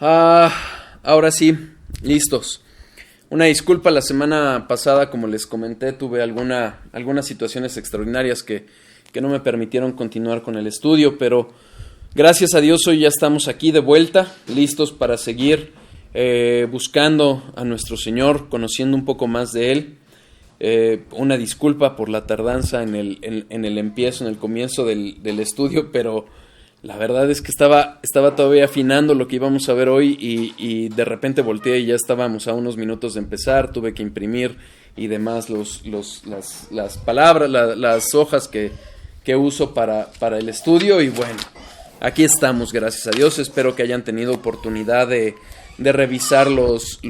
Ahora sí, listos. Una disculpa, la semana pasada, como les comenté, tuve algunas situaciones extraordinarias que no me permitieron continuar con el estudio, pero gracias a Dios hoy ya estamos aquí de vuelta, listos para seguir buscando a nuestro Señor, conociendo un poco más de Él. Una disculpa por la tardanza en el comienzo del estudio, pero la verdad es que estaba todavía afinando lo que íbamos a ver hoy y de repente volteé y ya estábamos a unos minutos de empezar. Tuve que imprimir y demás las palabras, las hojas que uso para el estudio, y bueno, aquí estamos, gracias a Dios. Espero que hayan tenido oportunidad de revisar los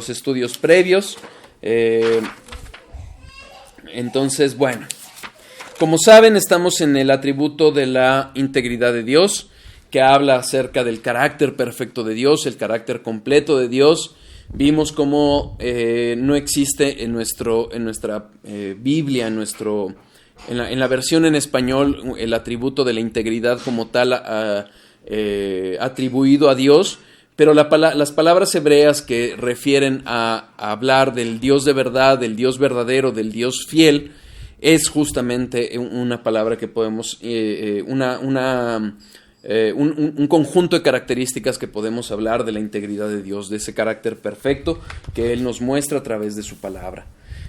estudios previos. Entonces, bueno, como saben, estamos en el atributo de la integridad de Dios, que habla acerca del carácter perfecto de Dios, el carácter completo de Dios. Vimos cómo no existe en nuestra Biblia, en la versión en español, el atributo de la integridad como tal atribuido a Dios, pero las palabras hebreas que refieren a hablar del Dios de verdad, del Dios verdadero, del Dios fiel, es justamente una palabra que podemos, un conjunto de características que podemos hablar de la integridad de Dios, de ese carácter perfecto que Él nos muestra a través de su palabra.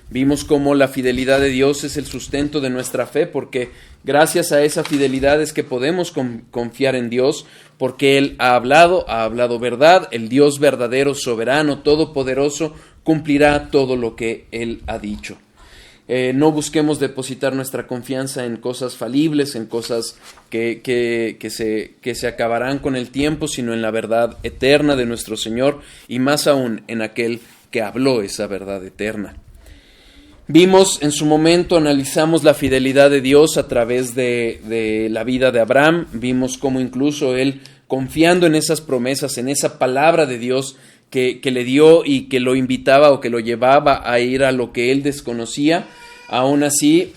Vimos cómo la fidelidad de Dios es el sustento de nuestra fe, porque gracias a esa fidelidad es que podemos confiar en Dios, porque Él ha hablado verdad. El Dios verdadero, soberano, todopoderoso, cumplirá todo lo que Él ha dicho. No busquemos depositar nuestra confianza en cosas falibles, en cosas que se acabarán con el tiempo, sino en la verdad eterna de nuestro Señor, y más aún en aquel que habló esa verdad eterna. Vimos en su momento, analizamos la fidelidad de Dios a través de la vida de Abraham. Vimos cómo incluso él, confiando en esas promesas, en esa palabra de Dios que le dio y que lo invitaba o que lo llevaba a ir a lo que él desconocía, aún así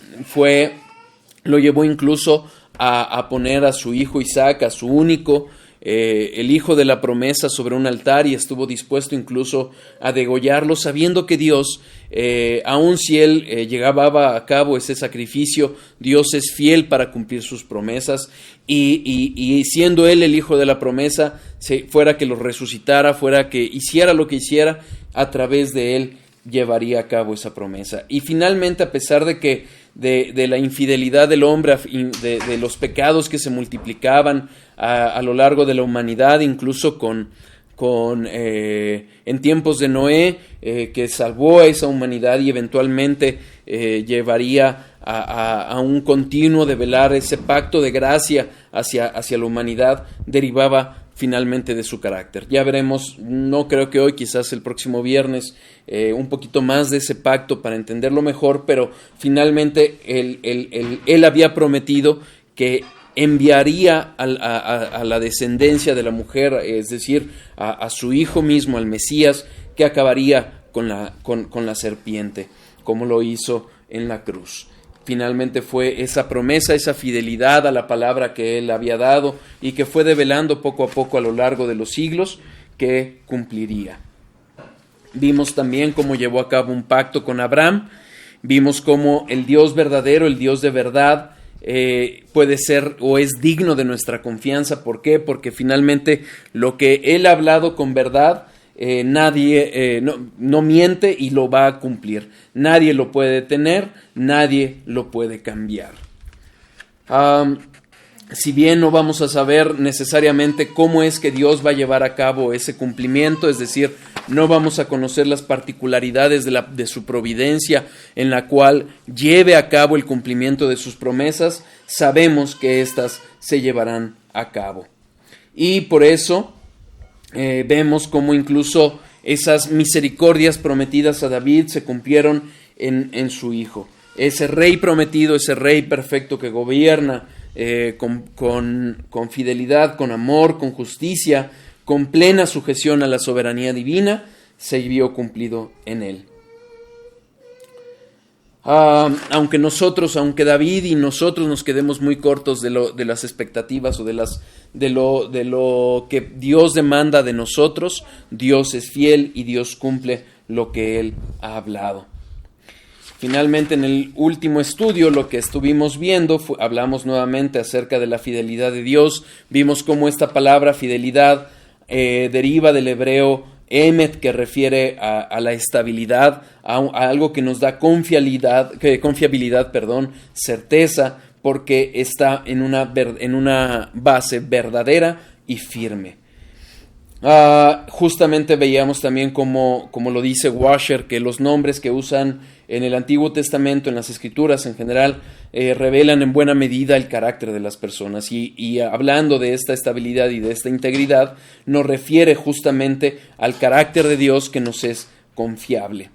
lo llevó incluso a poner a su hijo Isaac, a su único, el hijo de la promesa, sobre un altar, y estuvo dispuesto incluso a degollarlo, sabiendo que Dios, aun si él llevaba a cabo ese sacrificio, Dios es fiel para cumplir sus promesas, y siendo él el hijo de la promesa, fuera que lo resucitara, fuera que hiciera lo que hiciera, a través de él llevaría a cabo esa promesa. Y finalmente, a pesar de la infidelidad del hombre, de los pecados que se multiplicaban a lo largo de la humanidad, incluso en tiempos de Noé, que salvó a esa humanidad y eventualmente llevaría a un continuo de velar ese pacto de gracia hacia la humanidad, derivaba finalmente de su carácter. Ya veremos, no creo que hoy, quizás el próximo viernes, un poquito más de ese pacto para entenderlo mejor, pero finalmente él había prometido que enviaría a la descendencia de la mujer, es decir, a su hijo mismo, al Mesías, que acabaría con la serpiente, como lo hizo en la cruz. Finalmente fue esa promesa, esa fidelidad a la palabra que él había dado y que fue develando poco a poco a lo largo de los siglos, que cumpliría. Vimos también cómo llevó a cabo un pacto con Abraham. Vimos cómo el Dios verdadero, el Dios de verdad, puede ser o es digno de nuestra confianza. ¿Por qué? Porque finalmente lo que Él ha hablado con verdad, nadie no miente y lo va a cumplir. Nadie lo puede detener, nadie lo puede cambiar. Si bien no vamos a saber necesariamente cómo es que Dios va a llevar a cabo ese cumplimiento, es decir, no vamos a conocer las particularidades de su providencia en la cual lleve a cabo el cumplimiento de sus promesas, sabemos que éstas se llevarán a cabo. Y por eso vemos cómo incluso esas misericordias prometidas a David se cumplieron en su hijo. Ese rey prometido, ese rey perfecto que gobierna con fidelidad, con amor, con justicia, con plena sujeción a la soberanía divina, se vio cumplido en él. Aunque David y nosotros nos quedemos muy cortos de las expectativas o de lo que Dios demanda de nosotros, Dios es fiel y Dios cumple lo que Él ha hablado. Finalmente, en el último estudio, lo que estuvimos viendo, hablamos nuevamente acerca de la fidelidad de Dios. Vimos cómo esta palabra fidelidad deriva del hebreo emet, que refiere a la estabilidad, a algo que nos da confiabilidad, certeza, porque está en una base verdadera y firme. Justamente veíamos también como lo dice Washer, que los nombres que usan en el Antiguo Testamento, en las Escrituras en general, revelan en buena medida el carácter de las personas, y hablando de esta estabilidad y de esta integridad, nos refiere justamente al carácter de Dios, que nos es confiable.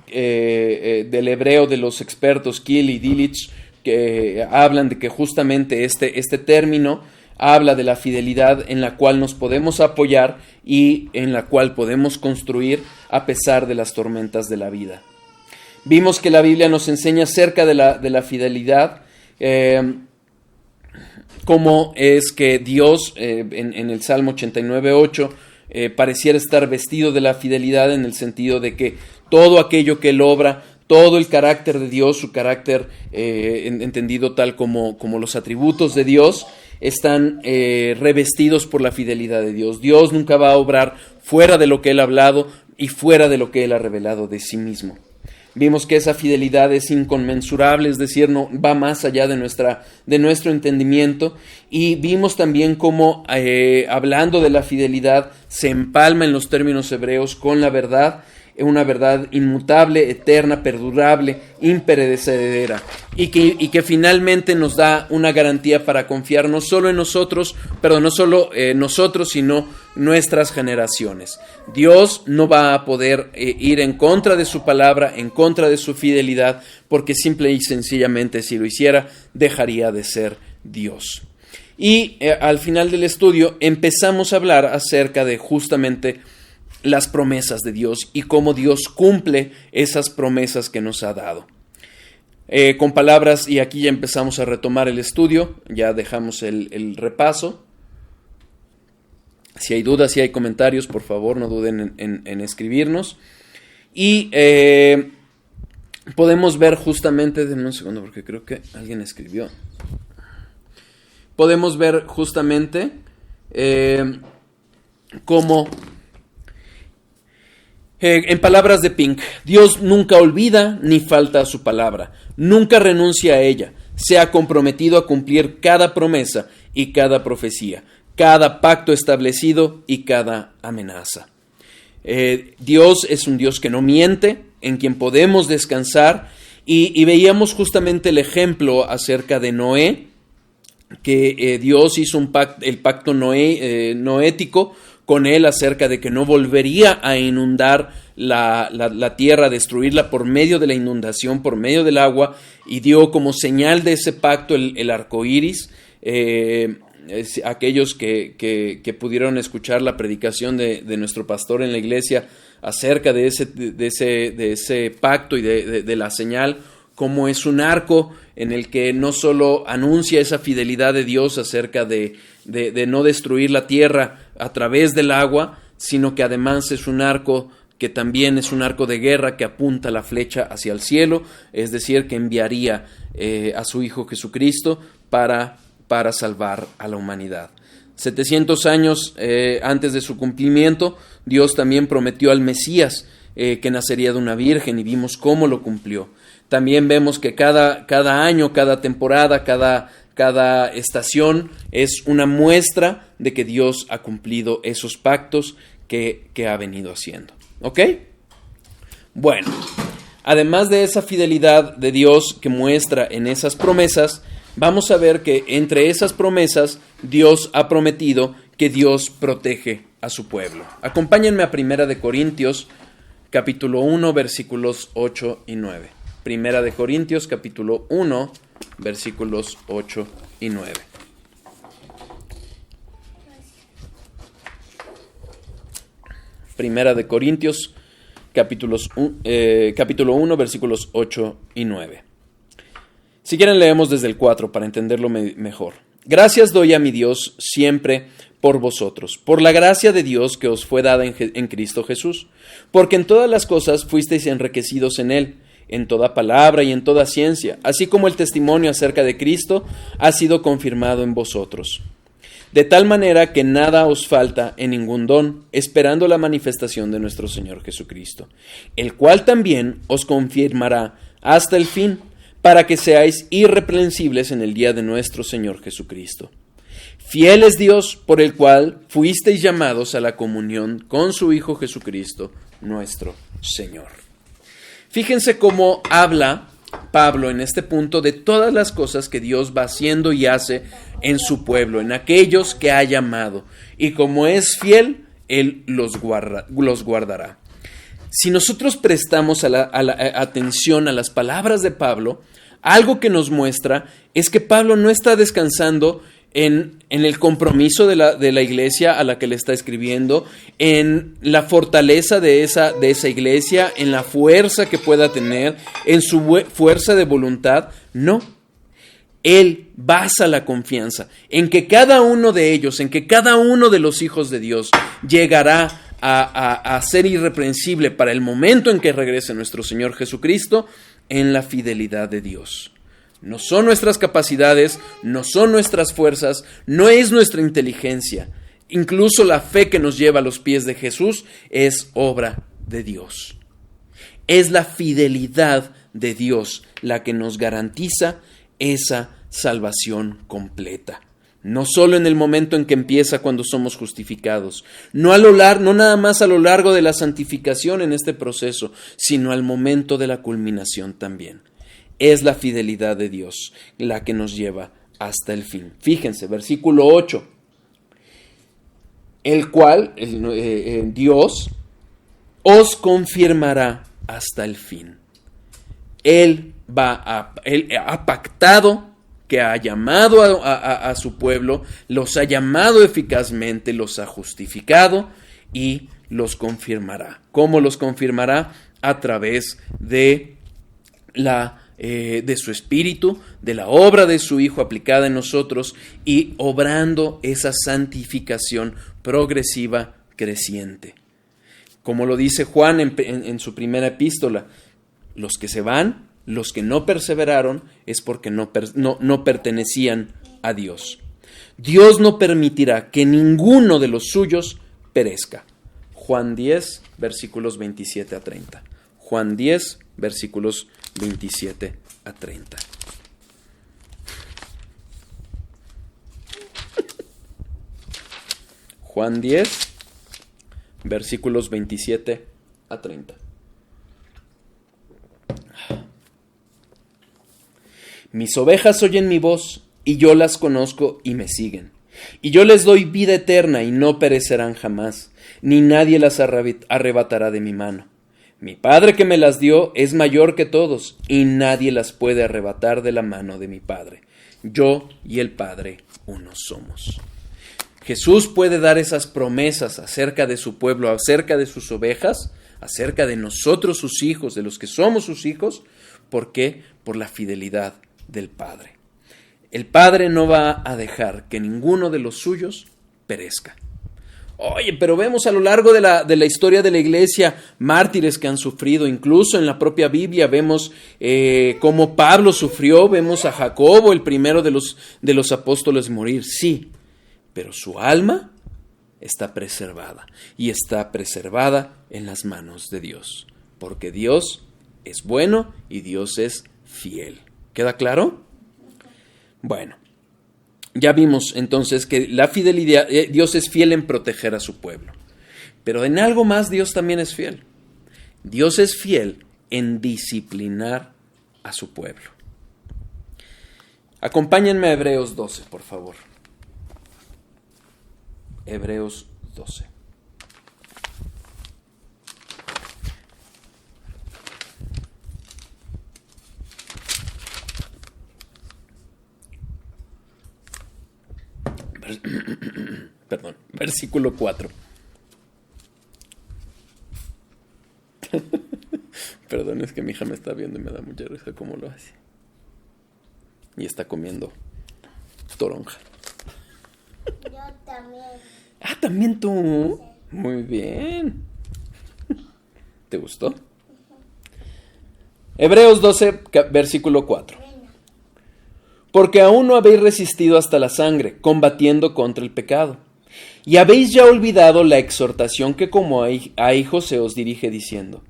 Del hebreo de los expertos Kiel y Delitzsch, que hablan de que justamente este término habla de la fidelidad en la cual nos podemos apoyar y en la cual podemos construir a pesar de las tormentas de la vida. Vimos que la Biblia nos enseña acerca de la fidelidad, cómo es que Dios, en el Salmo 89:8, pareciera estar vestido de la fidelidad, en el sentido de que todo aquello que Él obra, todo el carácter de Dios, su carácter entendido tal como los atributos de Dios, están revestidos por la fidelidad de Dios. Dios nunca va a obrar fuera de lo que Él ha hablado y fuera de lo que Él ha revelado de sí mismo. Vimos que esa fidelidad es inconmensurable, es decir, no va más allá de nuestro entendimiento, y vimos también cómo, hablando de la fidelidad, se empalma en los términos hebreos con la verdad, una verdad inmutable, eterna, perdurable, imperecedera, y que finalmente nos da una garantía para confiar no solo en nosotros, sino nuestras generaciones. Dios no va a poder ir en contra de su palabra, en contra de su fidelidad, porque simple y sencillamente, si lo hiciera, dejaría de ser Dios. Y al final del estudio empezamos a hablar acerca de justamente las promesas de Dios y cómo Dios cumple esas promesas que nos ha dado. Con palabras, y aquí ya empezamos a retomar el estudio, ya dejamos el repaso. Si hay dudas, si hay comentarios, por favor no duden en escribirnos. Y podemos ver justamente, denme un segundo porque creo que alguien escribió. Podemos ver justamente cómo, en palabras de Pink, Dios nunca olvida ni falta a su palabra, nunca renuncia a ella, se ha comprometido a cumplir cada promesa y cada profecía, cada pacto establecido y cada amenaza. Dios es un Dios que no miente, en quien podemos descansar, y veíamos justamente el ejemplo acerca de Noé, que Dios hizo el pacto noético con él acerca de que no volvería a inundar la tierra, a destruirla por medio de la inundación, por medio del agua, y dio como señal de ese pacto el arco iris. Aquellos que pudieron escuchar la predicación de nuestro pastor en la iglesia acerca de ese pacto y de la señal, como es un arco en el que no solo anuncia esa fidelidad de Dios acerca de no destruir la tierra a través del agua, sino que además es un arco que también es un arco de guerra que apunta la flecha hacia el cielo, es decir, que enviaría a su Hijo Jesucristo para salvar a la humanidad. 700 años antes de su cumplimiento, Dios también prometió al Mesías que nacería de una virgen, y vimos cómo lo cumplió. También vemos que cada año, cada temporada, cada estación es una muestra de que Dios ha cumplido esos pactos que ha venido haciendo. ¿Ok? Bueno, además de esa fidelidad de Dios que muestra en esas promesas, vamos a ver que entre esas promesas Dios ha prometido que Dios protege a su pueblo. Acompáñenme a 1 Corintios, capítulo 1, versículos 8 y 9. 1 Corintios, capítulo 1, versículos 8 y 9. Primera de Corintios, capítulo 1, versículos 8 y 9. Si quieren leemos desde el 4 para entenderlo mejor. Gracias doy a mi Dios siempre por vosotros, por la gracia de Dios que os fue dada en Cristo Jesús, porque en todas las cosas fuisteis enriquecidos en Él, en toda palabra y en toda ciencia, así como el testimonio acerca de Cristo ha sido confirmado en vosotros. De tal manera que nada os falta en ningún don, esperando la manifestación de nuestro Señor Jesucristo, el cual también os confirmará hasta el fin, para que seáis irreprensibles en el día de nuestro Señor Jesucristo. Fiel es Dios, por el cual fuisteis llamados a la comunión con su Hijo Jesucristo, nuestro Señor. Fíjense cómo habla Pablo en este punto de todas las cosas que Dios va haciendo y hace en su pueblo, en aquellos que ha llamado. Y como es fiel, Él los guardará. Si nosotros prestamos atención a las palabras de Pablo, algo que nos muestra es que Pablo no está descansando en el compromiso de la iglesia a la que le está escribiendo, en la fortaleza de esa iglesia, en la fuerza que pueda tener, en su fuerza de voluntad. No. Él basa la confianza en que cada uno de ellos, en que cada uno de los hijos de Dios llegará a ser irreprensible para el momento en que regrese nuestro Señor Jesucristo, en la fidelidad de Dios. No son nuestras capacidades, no son nuestras fuerzas, no es nuestra inteligencia. Incluso la fe que nos lleva a los pies de Jesús es obra de Dios. Es la fidelidad de Dios la que nos garantiza esa salvación completa. No solo en el momento en que empieza cuando somos justificados, no nada más a lo largo de la santificación en este proceso, sino al momento de la culminación también. Es la fidelidad de Dios la que nos lleva hasta el fin. Fíjense, versículo 8, el cual Dios os confirmará hasta el fin. Él ha pactado, que ha llamado a su pueblo, los ha llamado eficazmente, los ha justificado y los confirmará. ¿Cómo los confirmará? A través de su Espíritu, de la obra de su Hijo aplicada en nosotros y obrando esa santificación progresiva, creciente. Como lo dice Juan en su primera epístola, los que se van, los que no perseveraron, es porque no pertenecían a Dios. Dios no permitirá que ninguno de los suyos perezca. Juan 10, versículos 27 a 30. Juan 10, versículos 27 a 30. Juan 10, versículos 27 a 30. Mis ovejas oyen mi voz, y yo las conozco y me siguen. Y yo les doy vida eterna y no perecerán jamás, ni nadie las arrebatará de mi mano. Mi Padre que me las dio es mayor que todos, y nadie las puede arrebatar de la mano de mi Padre. Yo y el Padre uno somos. Jesús puede dar esas promesas acerca de su pueblo, acerca de sus ovejas, acerca de nosotros sus hijos, de los que somos sus hijos. ¿Por qué? Por la fidelidad del Padre. El Padre no va a dejar que ninguno de los suyos perezca. Oye, pero vemos a lo largo de la historia de la iglesia mártires que han sufrido, incluso en la propia Biblia vemos cómo Pablo sufrió, vemos a Jacobo, el primero de los apóstoles, morir, sí, pero su alma está preservada, y está preservada en las manos de Dios, porque Dios es bueno y Dios es fiel. ¿Queda claro? Bueno, ya vimos entonces que la fidelidad, Dios es fiel en proteger a su pueblo. Pero en algo más Dios también es fiel. Dios es fiel en disciplinar a su pueblo. Acompáñenme a Hebreos 12, por favor. Hebreos 12. Perdón, versículo 4. Perdón, es que mi hija me está viendo y me da mucha risa cómo lo hace. Y está comiendo toronja. Yo también. Ah, ¿también tú? Sí. Muy bien. ¿Te gustó? Hebreos 12, versículo 4. Porque aún no habéis resistido hasta la sangre, combatiendo contra el pecado. Y habéis ya olvidado la exhortación que como a hijos se os dirige diciendo: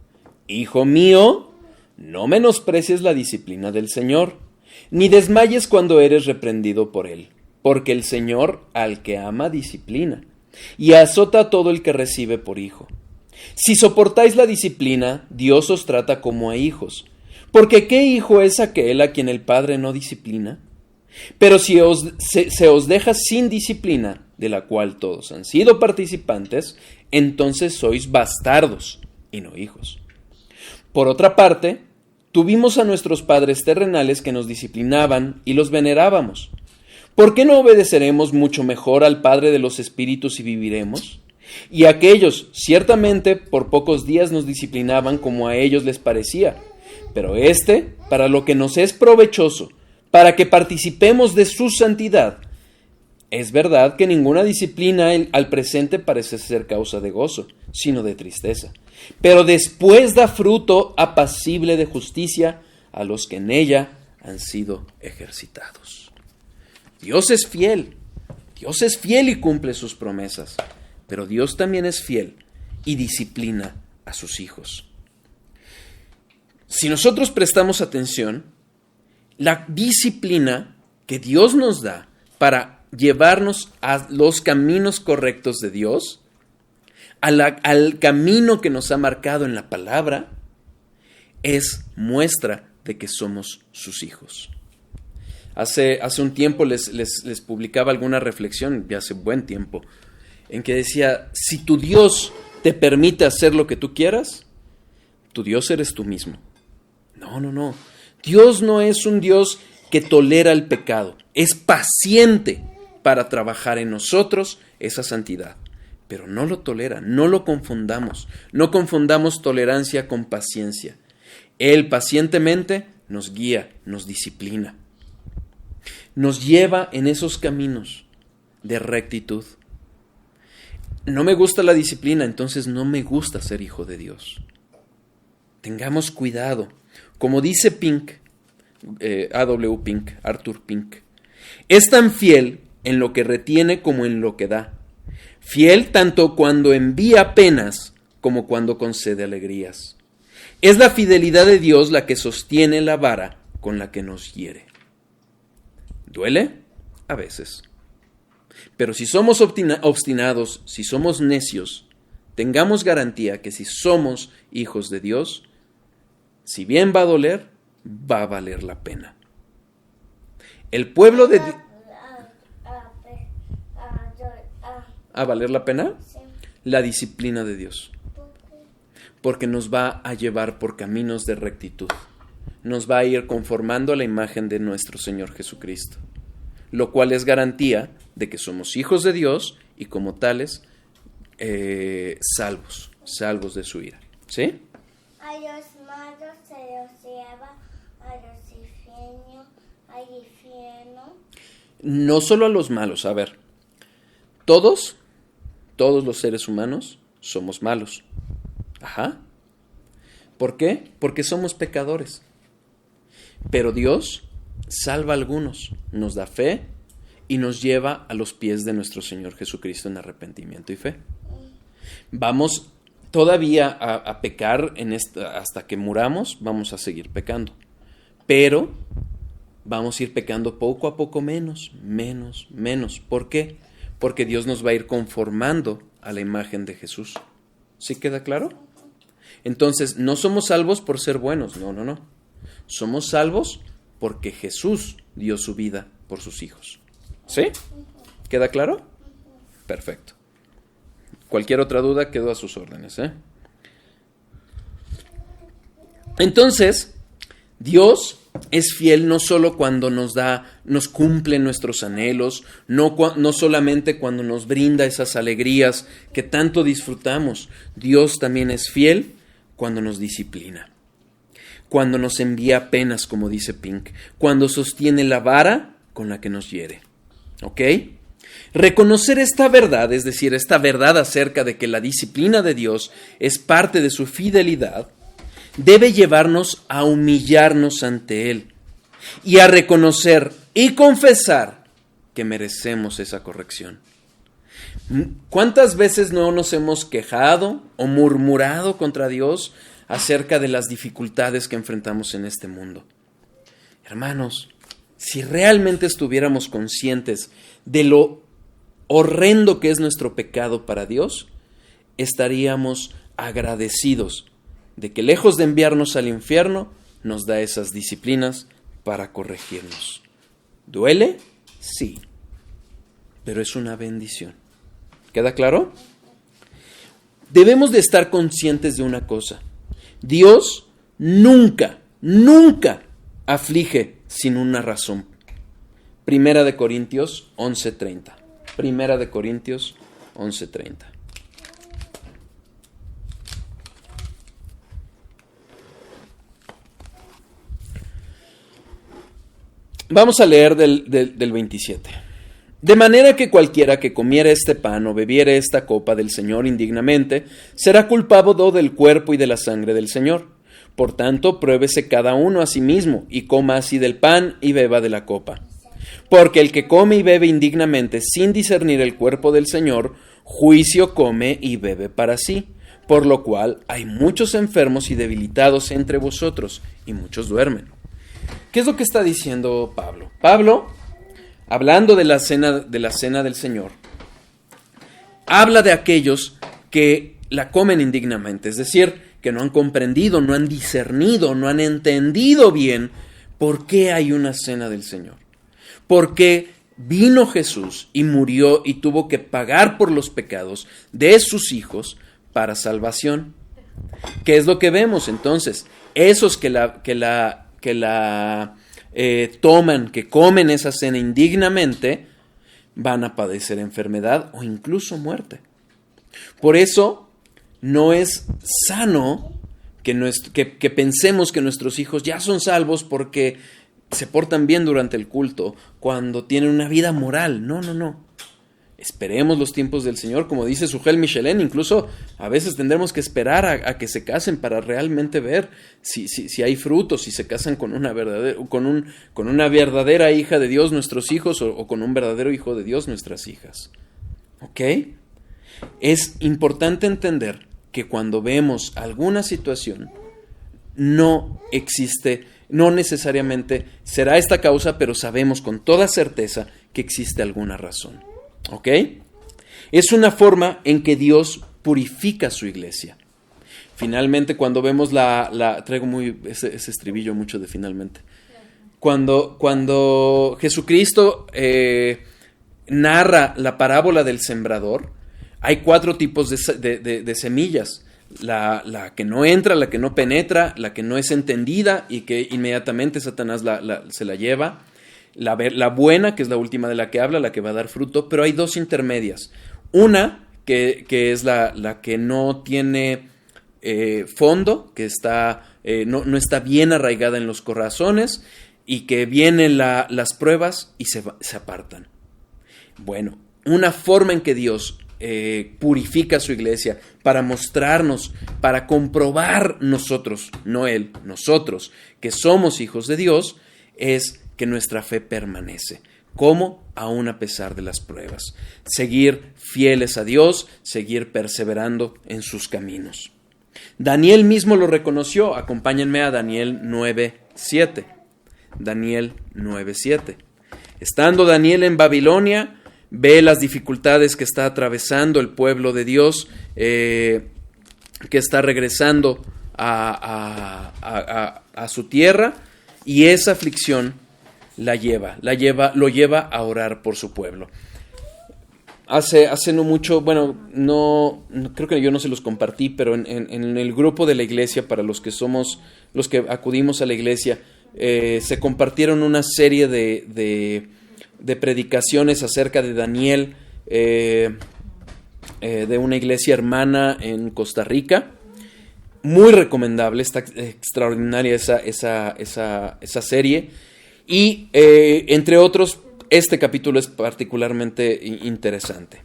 Hijo mío, no menosprecies la disciplina del Señor, ni desmayes cuando eres reprendido por Él, porque el Señor al que ama disciplina, y azota a todo el que recibe por hijo. Si soportáis la disciplina, Dios os trata como a hijos, porque ¿qué hijo es aquel a quien el Padre no disciplina? Pero si se os deja sin disciplina, de la cual todos han sido participantes, entonces sois bastardos y no hijos. Por otra parte, tuvimos a nuestros padres terrenales que nos disciplinaban y los venerábamos. ¿Por qué no obedeceremos mucho mejor al Padre de los Espíritus y viviremos? Y aquellos, ciertamente, por pocos días nos disciplinaban como a ellos les parecía, pero para lo que nos es provechoso, para que participemos de su santidad. Es verdad que ninguna disciplina al presente parece ser causa de gozo, sino de tristeza, pero después da fruto apacible de justicia a los que en ella han sido ejercitados. Dios es fiel y cumple sus promesas, pero Dios también es fiel y disciplina a sus hijos. Si nosotros prestamos atención, la disciplina que Dios nos da para llevarnos a los caminos correctos de Dios, al camino que nos ha marcado en la palabra, es muestra de que somos sus hijos. Hace un tiempo les publicaba alguna reflexión, ya hace buen tiempo, en que decía: si tu Dios te permite hacer lo que tú quieras, tu Dios eres tú mismo. No. Dios no es un Dios que tolera el pecado, es paciente para trabajar en nosotros esa santidad, pero no lo tolera, no lo confundamos, no confundamos tolerancia con paciencia. Él pacientemente nos guía, nos disciplina, nos lleva en esos caminos de rectitud. No me gusta la disciplina, entonces no me gusta ser hijo de Dios. Tengamos cuidado. Como dice Arthur Pink, es tan fiel en lo que retiene como en lo que da. Fiel tanto cuando envía penas como cuando concede alegrías. Es la fidelidad de Dios la que sostiene la vara con la que nos hiere. ¿Duele? A veces. Pero si somos obstinados, si somos necios, tengamos garantía que si somos hijos de Dios, si bien va a doler, va a valer la pena. El pueblo de Dios... ¿A valer la pena? Sí. La disciplina de Dios. Porque nos va a llevar por caminos de rectitud. Nos va a ir conformando a la imagen de nuestro Señor Jesucristo. Lo cual es garantía de que somos hijos de Dios y como tales, salvos de su ira. ¿Sí? A los malos se los lleva, a los infiernos, al infierno. No solo a los malos, a ver. Todos los seres humanos somos malos. Ajá. ¿Por qué? Porque somos pecadores. Pero Dios salva a algunos, nos da fe y nos lleva a los pies de nuestro Señor Jesucristo en arrepentimiento y fe. Vamos todavía a pecar hasta que muramos, vamos a seguir pecando. Pero vamos a ir pecando poco a poco menos. ¿Por qué? Porque Dios nos va a ir conformando a la imagen de Jesús. ¿Sí queda claro? Entonces, no somos salvos por ser buenos, no. Somos salvos porque Jesús dio su vida por sus hijos. ¿Sí? ¿Queda claro? Perfecto. Cualquier otra duda quedó a sus órdenes, ¿eh? Entonces, Dios es fiel no solo cuando nos cumple nuestros anhelos, no solamente cuando nos brinda esas alegrías que tanto disfrutamos. Dios también es fiel cuando nos disciplina. cuando nos envía penas, como dice Pink, cuando sostiene la vara con la que nos hiere. ¿Ok? Reconocer esta verdad, es decir, esta verdad acerca de que la disciplina de Dios es parte de su fidelidad, debe llevarnos a humillarnos ante Él y a reconocer y confesar que merecemos esa corrección. ¿Cuántas veces no nos hemos quejado o murmurado contra Dios acerca de las dificultades que enfrentamos en este mundo? Hermanos, si realmente estuviéramos conscientes de lo horrendo que es nuestro pecado para Dios, estaríamos agradecidos de que lejos de enviarnos al infierno, nos da esas disciplinas para corregirnos. ¿Duele? Sí, pero es una bendición. ¿Queda claro? Debemos de estar conscientes de una cosa. Dios nunca aflige sin una razón. Primera de Corintios 11:30. Primera de Corintios 11:30. Vamos a leer del 27. De manera que cualquiera que comiere este pan o bebiere esta copa del Señor indignamente, será culpado del cuerpo y de la sangre del Señor. Por tanto, pruébese cada uno a sí mismo, y coma así del pan y beba de la copa. Porque el que come y bebe indignamente, sin discernir el cuerpo del Señor, juicio come y bebe para sí. Por lo cual hay muchos enfermos y debilitados entre vosotros, y muchos duermen. ¿Qué es lo que está diciendo Pablo? Pablo, hablando de la cena del Señor, habla de aquellos que la comen indignamente, es decir, que no han comprendido, no han discernido, no han entendido bien por qué hay una cena del Señor. ¿Por qué vino Jesús y murió y tuvo que pagar por los pecados de sus hijos para salvación? ¿Qué es lo que vemos entonces? Esos que toman, que comen esa cena indignamente, van a padecer enfermedad o incluso muerte. Por eso no es sano que pensemos que nuestros hijos ya son salvos porque se portan bien durante el culto, cuando tienen una vida moral. No. Esperemos los tiempos del Señor, como dice Sujel Michelén, incluso a veces tendremos que esperar a que se casen para realmente ver si hay frutos, si se casan con una verdadera hija de Dios nuestros hijos o con un verdadero hijo de Dios nuestras hijas. ¿Ok? Es importante entender que cuando vemos alguna situación, no necesariamente será esta causa, pero sabemos con toda certeza que existe alguna razón. ¿Ok? Es una forma en que Dios purifica su iglesia. Finalmente, cuando vemos traigo ese estribillo mucho de finalmente. Cuando Jesucristo narra la parábola del sembrador, hay 4 tipos de semillas. La que no entra, la que no penetra, la que no es entendida y que inmediatamente Satanás se la lleva. La buena, que es la última de la que habla, la que va a dar fruto, pero hay 2 intermedias. Una, que es la que no tiene fondo, que no está bien arraigada en los corazones y que vienen las pruebas y se apartan. Bueno, una forma en que Dios purifica su iglesia para mostrarnos, para comprobar nosotros, no Él, nosotros, que somos hijos de Dios, es que nuestra fe permanece. ¿Cómo? Aún a pesar de las pruebas. Seguir fieles a Dios, seguir perseverando en sus caminos. Daniel mismo lo reconoció. Acompáñenme a Daniel 9:7. Daniel 9:7. Estando Daniel en Babilonia, ve las dificultades que está atravesando el pueblo de Dios, que está regresando a su tierra, y esa aflicción lo lleva a orar por su pueblo. Hace no mucho, no creo que yo no se los compartí, pero en el grupo de la iglesia, para los que acudimos a la iglesia, se compartieron una serie de predicaciones acerca de Daniel, de una iglesia hermana en Costa Rica, muy recomendable, está extraordinaria esa serie. Y entre otros, este capítulo es particularmente interesante.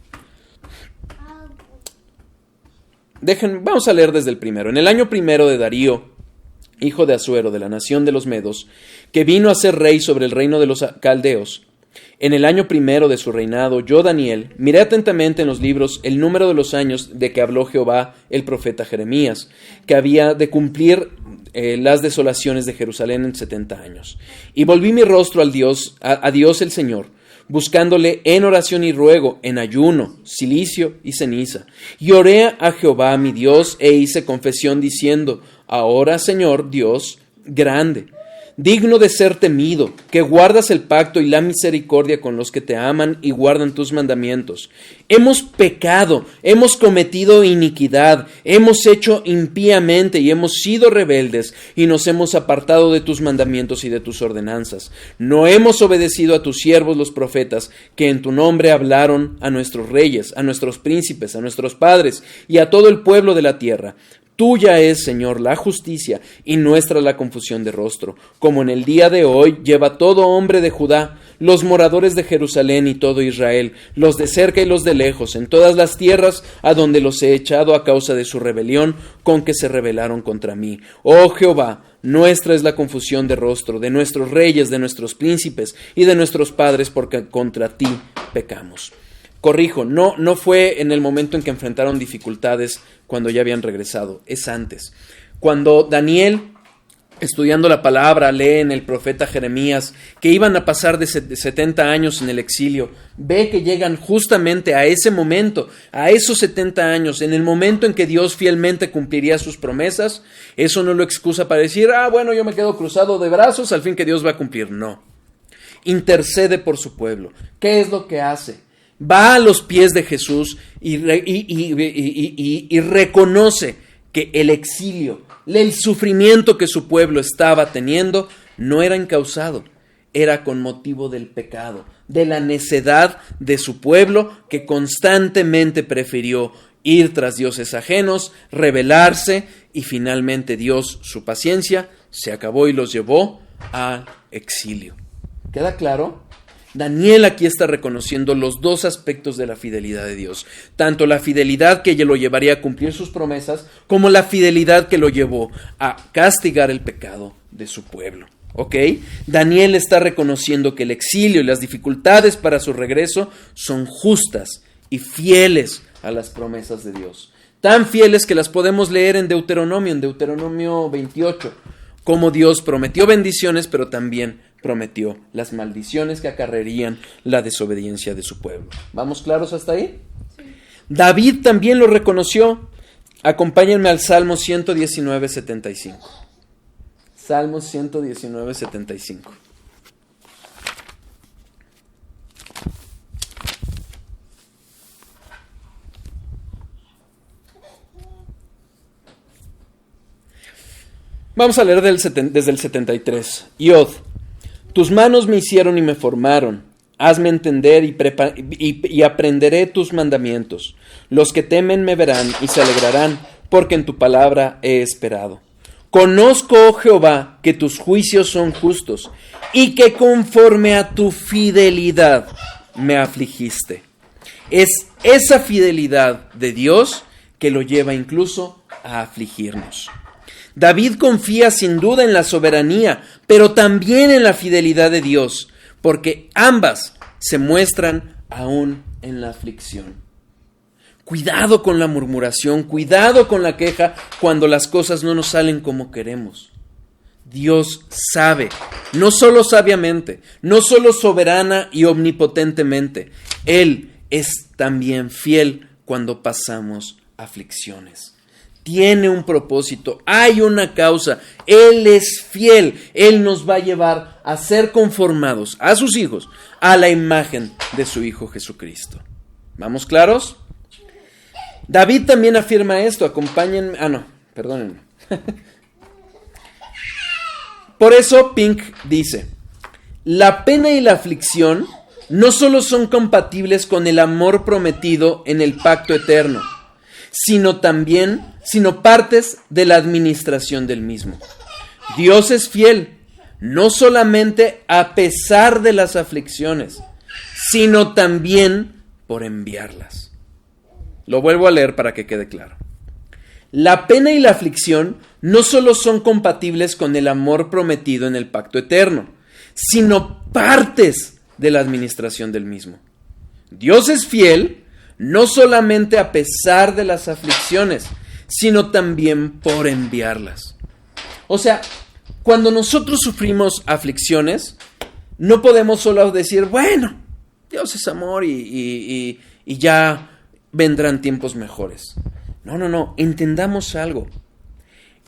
Vamos a leer desde el primero. En el año primero de Darío, hijo de Asuero, de la nación de los Medos, que vino a ser rey sobre el reino de los caldeos, en el año primero de su reinado, yo, Daniel, miré atentamente en los libros el número de los años de que habló Jehová el profeta Jeremías, que había de cumplir las desolaciones de Jerusalén en 70 años. Y volví mi rostro a Dios el Señor, buscándole en oración y ruego, en ayuno, cilicio y ceniza. Y oré a Jehová mi Dios e hice confesión diciendo, ahora, Señor Dios, grande, digno de ser temido, que guardas el pacto y la misericordia con los que te aman y guardan tus mandamientos. Hemos pecado, hemos cometido iniquidad, hemos hecho impíamente y hemos sido rebeldes y nos hemos apartado de tus mandamientos y de tus ordenanzas. No hemos obedecido a tus siervos los profetas, que en tu nombre hablaron a nuestros reyes, a nuestros príncipes, a nuestros padres y a todo el pueblo de la tierra. Tuya es, Señor, la justicia y nuestra la confusión de rostro, como en el día de hoy lleva todo hombre de Judá, los moradores de Jerusalén y todo Israel, los de cerca y los de lejos, en todas las tierras a donde los he echado a causa de su rebelión con que se rebelaron contra mí. Oh Jehová, nuestra es la confusión de rostro, de nuestros reyes, de nuestros príncipes y de nuestros padres, porque contra ti pecamos. Corrijo, no fue en el momento en que enfrentaron dificultades cuando ya habían regresado, es antes. Cuando Daniel, estudiando la palabra, lee en el profeta Jeremías que iban a pasar de 70 años en el exilio, ve que llegan justamente a ese momento, a esos 70 años, en el momento en que Dios fielmente cumpliría sus promesas. Eso no lo excusa para decir, bueno, yo me quedo cruzado de brazos al fin que Dios va a cumplir. No. Intercede por su pueblo. ¿Qué es lo que hace? Va a los pies de Jesús y reconoce que el exilio, el sufrimiento que su pueblo estaba teniendo, no era incausado, era con motivo del pecado, de la necedad de su pueblo, que constantemente prefirió ir tras dioses ajenos, rebelarse, y finalmente Dios, su paciencia, se acabó y los llevó al exilio. ¿Queda claro? Daniel aquí está reconociendo los dos aspectos de la fidelidad de Dios, tanto la fidelidad que lo llevaría a cumplir sus promesas, como la fidelidad que lo llevó a castigar el pecado de su pueblo. ¿Ok? Daniel está reconociendo que el exilio y las dificultades para su regreso son justas y fieles a las promesas de Dios. Tan fieles que las podemos leer en Deuteronomio 28, como Dios prometió bendiciones, pero también prometió las maldiciones que acarrearían la desobediencia de su pueblo. ¿Vamos claros hasta ahí? Sí. David también lo reconoció. Acompáñenme al Salmo 119:75. Salmo 119:75. Vamos a leer desde el 73. Yod. Tus manos me hicieron y me formaron. Hazme entender y aprenderé tus mandamientos. Los que temen me verán y se alegrarán, porque en tu palabra he esperado. Conozco, oh Jehová, que tus juicios son justos, y que conforme a tu fidelidad me afligiste. Es esa fidelidad de Dios que lo lleva incluso a afligirnos. David confía sin duda en la soberanía, pero también en la fidelidad de Dios, porque ambas se muestran aún en la aflicción. Cuidado con la murmuración, cuidado con la queja cuando las cosas no nos salen como queremos. Dios sabe, no solo sabiamente, no solo soberana y omnipotentemente, Él es también fiel cuando pasamos aflicciones. Tiene un propósito, hay una causa, Él es fiel, Él nos va a llevar a ser conformados a sus hijos, a la imagen de su Hijo Jesucristo. ¿Vamos claros? David también afirma esto, acompáñenme, perdónenme. Por eso Pink dice, la pena y la aflicción no solo son compatibles con el amor prometido en el pacto eterno, sino también sino partes de la administración del mismo. Dios es fiel, no solamente a pesar de las aflicciones, sino también por enviarlas. Lo vuelvo a leer para que quede claro. La pena y la aflicción no solo son compatibles con el amor prometido en el pacto eterno, sino partes de la administración del mismo. Dios es fiel, no solamente a pesar de las aflicciones, sino también por enviarlas. O sea, cuando nosotros sufrimos aflicciones, no podemos solo decir, bueno, Dios es amor y ya vendrán tiempos mejores. No, entendamos algo.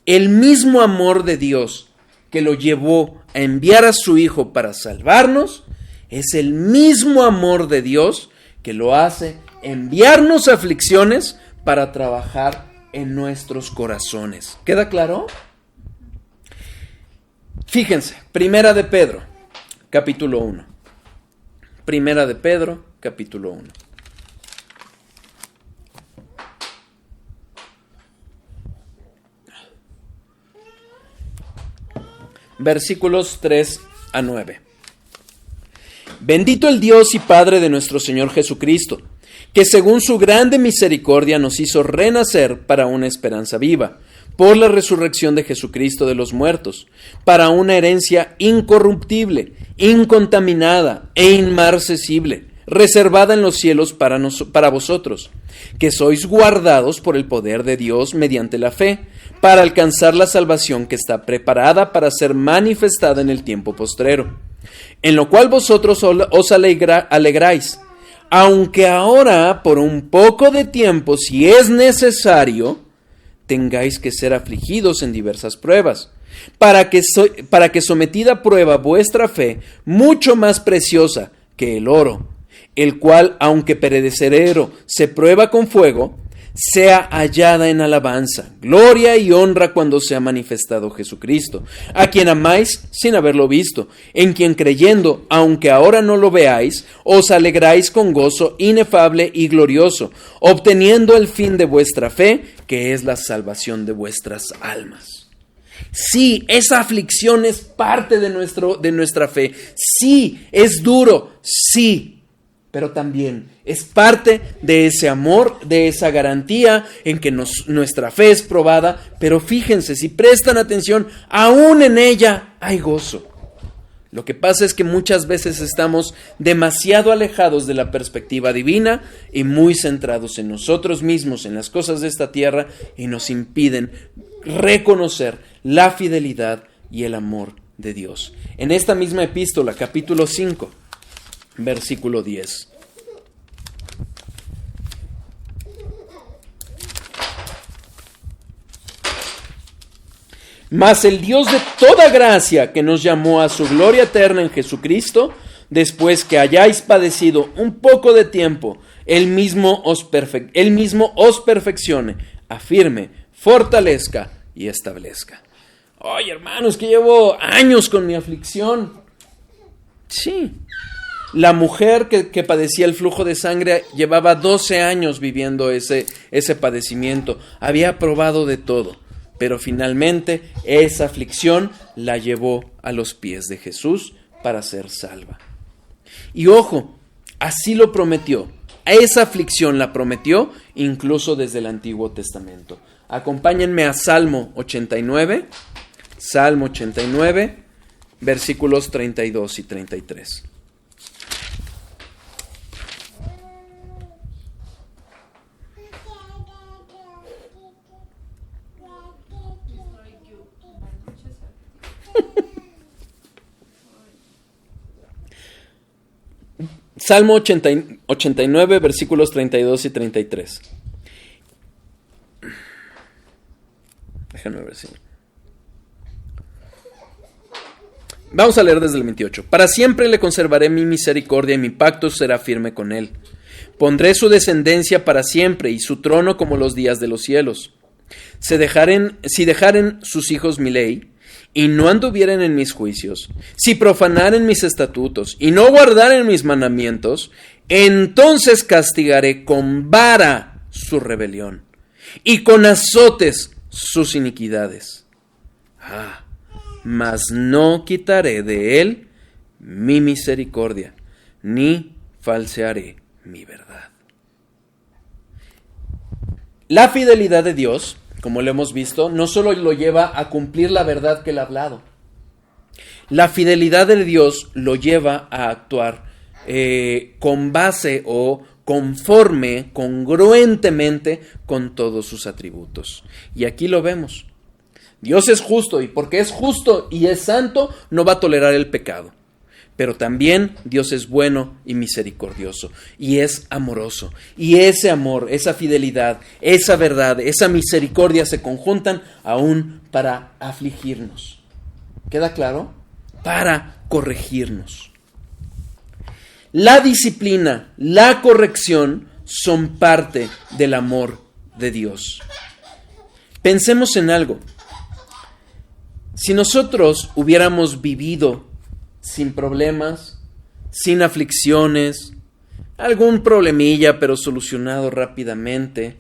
El mismo amor de Dios que lo llevó a enviar a su Hijo para salvarnos, es el mismo amor de Dios que lo hace enviarnos aflicciones para trabajar en nuestros corazones. ¿Queda claro? Fíjense, Primera de Pedro, capítulo 1. Primera de Pedro, capítulo 1. Versículos 3 a 9. Bendito el Dios y Padre de nuestro Señor Jesucristo, que según su grande misericordia nos hizo renacer para una esperanza viva, por la resurrección de Jesucristo de los muertos, para una herencia incorruptible, incontaminada e inmarcesible, reservada en los cielos para vosotros, que sois guardados por el poder de Dios mediante la fe, para alcanzar la salvación que está preparada para ser manifestada en el tiempo postrero, en lo cual vosotros os alegráis, aunque ahora por un poco de tiempo, si es necesario, tengáis que ser afligidos en diversas pruebas, para que sometida a prueba vuestra fe, mucho más preciosa que el oro, el cual, aunque perecedero, se prueba con fuego, sea hallada en alabanza, gloria y honra cuando sea manifestado Jesucristo, a quien amáis sin haberlo visto, en quien creyendo, aunque ahora no lo veáis, os alegráis con gozo inefable y glorioso, obteniendo el fin de vuestra fe, que es la salvación de vuestras almas. Sí, esa aflicción es parte de nuestra fe. Sí, es duro, sí. Pero también es parte de ese amor, de esa garantía en que nuestra fe es probada. Pero fíjense, si prestan atención, aún en ella hay gozo. Lo que pasa es que muchas veces estamos demasiado alejados de la perspectiva divina y muy centrados en nosotros mismos, en las cosas de esta tierra, y nos impiden reconocer la fidelidad y el amor de Dios. En esta misma epístola, capítulo 5, versículo 10. Mas el Dios de toda gracia, que nos llamó a su gloria eterna en Jesucristo, después que hayáis padecido un poco de tiempo, Él mismo os perfeccione, afirme, fortalezca y establezca. Oye, hermanos, que llevo años con mi aflicción. Sí. La mujer que padecía el flujo de sangre llevaba 12 años viviendo ese padecimiento. Había probado de todo, pero finalmente esa aflicción la llevó a los pies de Jesús para ser salva. Y ojo, así lo prometió. Esa aflicción la prometió incluso desde el Antiguo Testamento. Acompáñenme a Salmo 89, versículos 32 y 33. Salmo 89, versículos 32 y 33. Déjenme ver si... Vamos a leer desde el 28. Para siempre le conservaré mi misericordia y mi pacto será firme con él. Pondré su descendencia para siempre y su trono como los días de los cielos. Si dejaren sus hijos mi ley y no anduvieren en mis juicios, si profanaren mis estatutos y no guardaren mis mandamientos, entonces castigaré con vara su rebelión y con azotes sus iniquidades. Mas no quitaré de él mi misericordia, ni falsearé mi verdad. La fidelidad de Dios, como lo hemos visto, no solo lo lleva a cumplir la verdad que él ha hablado. La fidelidad de Dios lo lleva a actuar con base o conforme, congruentemente con todos sus atributos. Y aquí lo vemos. Dios es justo, y porque es justo y es santo, no va a tolerar el pecado. Pero también Dios es bueno y misericordioso, y es amoroso. Y ese amor, esa fidelidad, esa verdad, esa misericordia se conjuntan aún para afligirnos. ¿Queda claro? Para corregirnos. La disciplina, la corrección son parte del amor de Dios. Pensemos en algo. Si nosotros hubiéramos vivido sin problemas, sin aflicciones, algún problemilla pero solucionado rápidamente,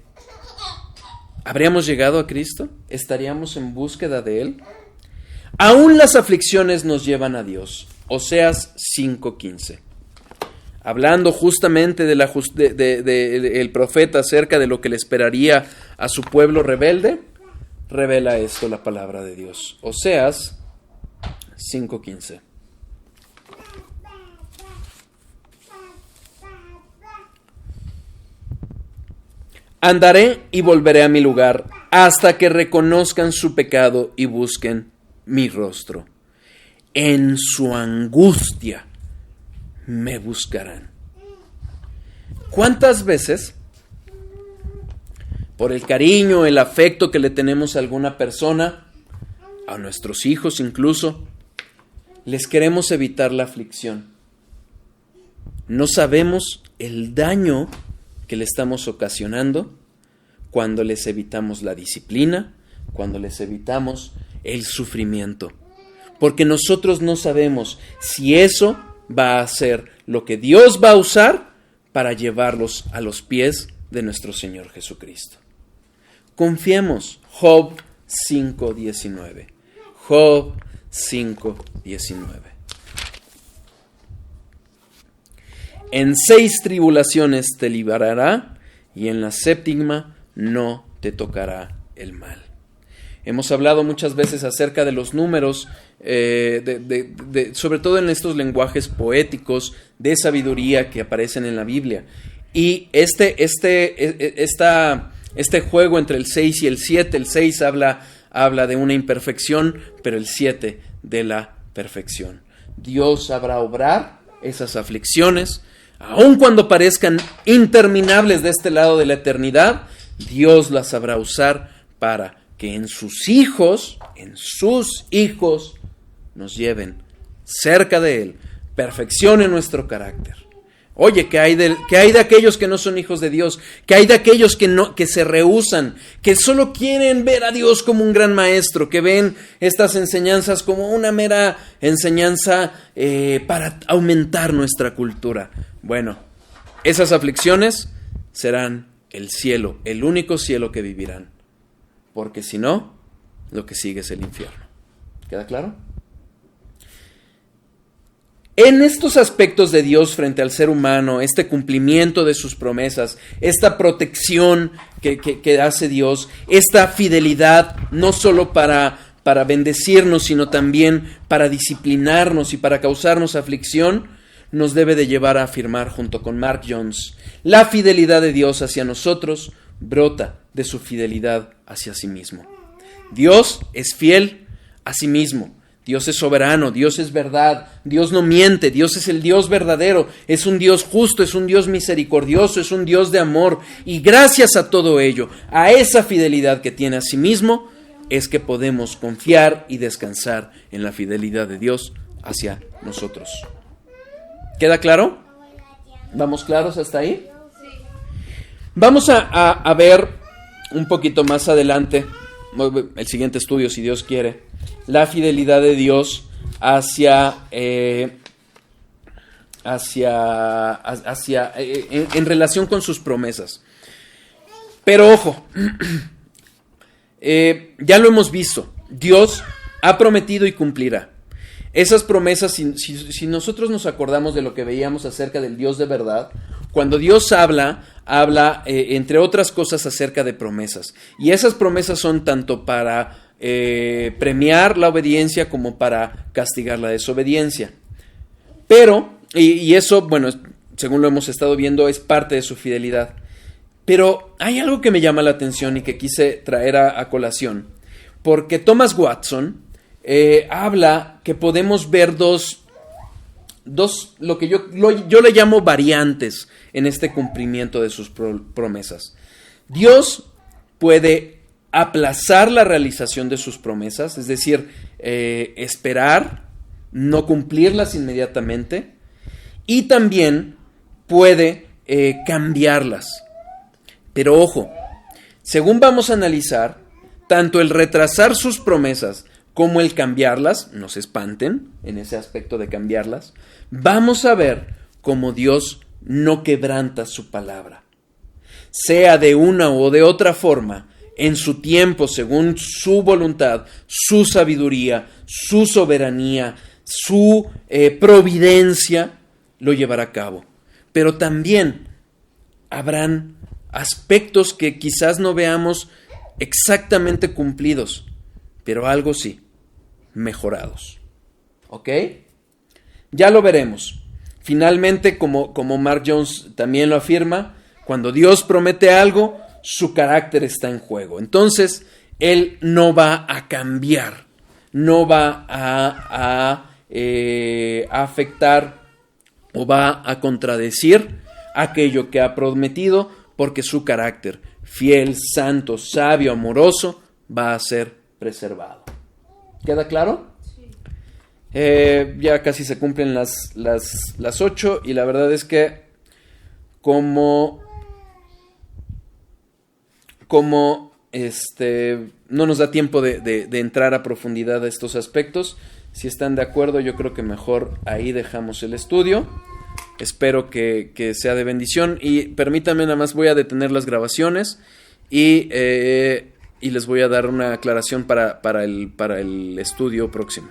¿habríamos llegado a Cristo? ¿Estaríamos en búsqueda de Él? Aún las aflicciones nos llevan a Dios. Oseas 5:15. Hablando justamente el profeta acerca de lo que le esperaría a su pueblo rebelde, revela esto la palabra de Dios. Oseas 5:15. Andaré y volveré a mi lugar hasta que reconozcan su pecado y busquen mi rostro. En su angustia me buscarán. ¿Cuántas veces, por el cariño, el afecto que le tenemos a alguna persona, a nuestros hijos incluso, les queremos evitar la aflicción? No sabemos el daño que le estamos ocasionando cuando les evitamos la disciplina, cuando les evitamos el sufrimiento. Porque nosotros no sabemos si eso va a ser lo que Dios va a usar para llevarlos a los pies de nuestro Señor Jesucristo. Confiemos. Job 5:19. Job 5:19. En 6 tribulaciones te librará, y en la 7ª no te tocará el mal. Hemos hablado muchas veces acerca de los números, sobre todo en estos lenguajes poéticos de sabiduría que aparecen en la Biblia. Y este juego entre el 6 y el 7, el 6 habla de una imperfección, pero el 7 de la perfección. Dios sabrá obrar esas aflicciones, aun cuando parezcan interminables de este lado de la eternidad. Dios las sabrá usar para que en sus hijos nos lleven cerca de Él, perfeccionen nuestro carácter. Oye, ¿qué hay de aquellos que no son hijos de Dios? ¿Qué hay de aquellos que se rehúsan, que solo quieren ver a Dios como un gran maestro, que ven estas enseñanzas como una mera enseñanza para aumentar nuestra cultura? Bueno, esas aflicciones serán el cielo, el único cielo que vivirán. Porque si no, lo que sigue es el infierno. ¿Queda claro? En estos aspectos de Dios frente al ser humano, este cumplimiento de sus promesas, esta protección que hace Dios, esta fidelidad no solo para bendecirnos, sino también para disciplinarnos y para causarnos aflicción, nos debe de llevar a afirmar junto con Mark Jones: la fidelidad de Dios hacia nosotros brota de su fidelidad hacia sí mismo. Dios es fiel a sí mismo. Dios es soberano, Dios es verdad, Dios no miente, Dios es el Dios verdadero, es un Dios justo, es un Dios misericordioso, es un Dios de amor. Y gracias a todo ello, a esa fidelidad que tiene a sí mismo, es que podemos confiar y descansar en la fidelidad de Dios hacia nosotros. ¿Queda claro? ¿Vamos claros hasta ahí? Vamos a ver un poquito más adelante, el siguiente estudio, si Dios quiere, la fidelidad de Dios en relación con sus promesas. Pero ojo, ya lo hemos visto, Dios ha prometido y cumplirá. Esas promesas, si nosotros nos acordamos de lo que veíamos acerca del Dios de verdad, cuando Dios habla, entre otras cosas, acerca de promesas. Y esas promesas son tanto para premiar la obediencia como para castigar la desobediencia. Pero, y eso, bueno, según lo hemos estado viendo, es parte de su fidelidad. Pero hay algo que me llama la atención y que quise traer a colación. Porque Thomas Watson habla que podemos ver dos lo que yo le llamo variantes en este cumplimiento de sus promesas. Dios puede aplazar la realización de sus promesas, es decir, esperar, no cumplirlas inmediatamente, y también puede cambiarlas. Pero ojo, según vamos a analizar, tanto el retrasar sus promesas como el cambiarlas, no se espanten en ese aspecto de cambiarlas, vamos a ver cómo Dios no quebranta su palabra. Sea de una o de otra forma, en su tiempo, según su voluntad, su sabiduría, su soberanía, su providencia, lo llevará a cabo. Pero también habrán aspectos que quizás no veamos exactamente cumplidos, pero algo sí, mejorados. ¿Ok? Ya lo veremos. Finalmente, como Mark Jones también lo afirma, cuando Dios promete algo, su carácter está en juego. Entonces, Él no va a cambiar, no va a afectar o va a contradecir aquello que ha prometido, porque su carácter, fiel, santo, sabio, amoroso, va a ser preservado. ¿Queda claro? Sí. Ya casi se cumplen las 8 y la verdad es que como no nos da tiempo de entrar a profundidad a estos aspectos, si están de acuerdo, yo creo que mejor ahí dejamos el estudio. Espero que sea de bendición y permítanme, nada más voy a detener las grabaciones y les voy a dar una aclaración para el estudio próximo.